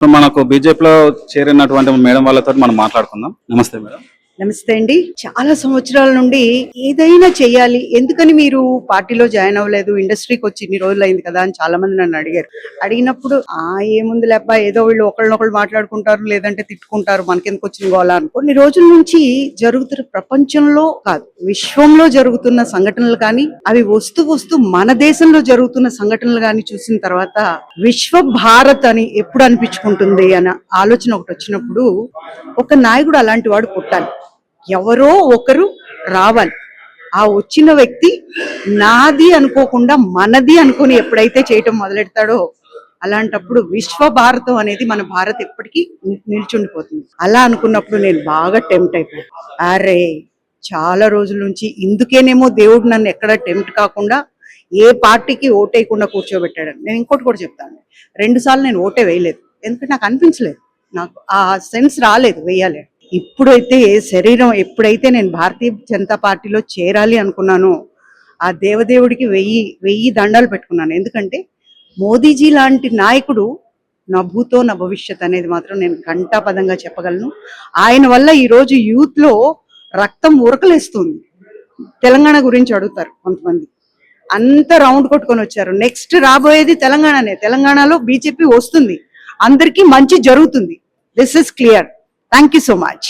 మనకు బీజేపీలో చేరినటువంటి మేడం వాళ్ళతో మనం మాట్లాడుకుందాం. నమస్తే మేడం. నమస్తే అండి. చాలా సంవత్సరాల నుండి ఏదైనా చెయ్యాలి, ఎందుకని మీరు పార్టీలో జాయిన్ అవ్వలేదు, ఇండస్ట్రీకి వచ్చి ఇన్ని రోజులు అయింది కదా అని చాలా మంది నన్ను అడిగారు. అడిగినప్పుడు ఏముంది లేబ్బా, ఏదో వీళ్ళు ఒకళ్ళనొకళ్ళు మాట్లాడుకుంటారు, లేదంటే తిట్టుకుంటారు, మనకెందుకు వచ్చిన గోళ అని. కొన్ని రోజుల నుంచి జరుగుతున్న, ప్రపంచంలో కాదు విశ్వంలో జరుగుతున్న సంఘటనలు కానీ, అవి వస్తూ వస్తూ మన దేశంలో జరుగుతున్న సంఘటనలు కానీ చూసిన తర్వాత విశ్వ భారత్ అని ఎప్పుడు అనిపించుకుంటుంది అన్న ఆలోచన ఒకటి వచ్చినప్పుడు, ఒక నాయకుడు అలాంటి వాడు పుట్టాలి, ఎవరో ఒకరు రావాలి. ఆ వచ్చిన వ్యక్తి నాది అనుకోకుండా మనది అనుకుని ఎప్పుడైతే చేయటం మొదలెడతాడో, అలాంటప్పుడు విశ్వ భారతం అనేది మన భారత్ ఎప్పటికీ నిల్చుండిపోతుంది. అలా అనుకున్నప్పుడు నేను బాగా టెంప్ట్ అయిపోయాను. అరే, చాలా రోజుల నుంచి ఇందుకేనేమో దేవుడు నన్ను ఎక్కడ టెంప్ట్ కాకుండా ఏ పార్టీకి ఓటేయకుండా కూర్చోబెట్టాడు. నేను ఇంకోటి కూడా చెప్తాను, 2 సార్లు నేను ఓటే వేయలేదు, ఎందుకంటే నాకు అనిపించలేదు, నాకు ఆ సెన్స్ రాలేదు వేయాలి. ఇప్పుడైతే శరీరం, ఎప్పుడైతే నేను భారతీయ జనతా పార్టీలో చేరాలి అనుకున్నానో, ఆ దేవదేవుడికి 1000 దండాలు పెట్టుకున్నాను. ఎందుకంటే మోదీజీ లాంటి నాయకుడు నా భూతో నా భవిష్యత్ అనేది మాత్రం నేను ఘంటాపదంగా చెప్పగలను. ఆయన వల్ల ఈరోజు యూత్ లో రక్తం ఉరకలేస్తుంది. తెలంగాణ గురించి అడుగుతారు కొంతమంది, అంత రౌండ్ కొట్టుకొని వచ్చారు. నెక్స్ట్ రాబోయేది తెలంగాణనే. తెలంగాణలో బీజేపీ వస్తుంది, అందరికీ మంచి జరుగుతుంది. This is clear. Thank you so much.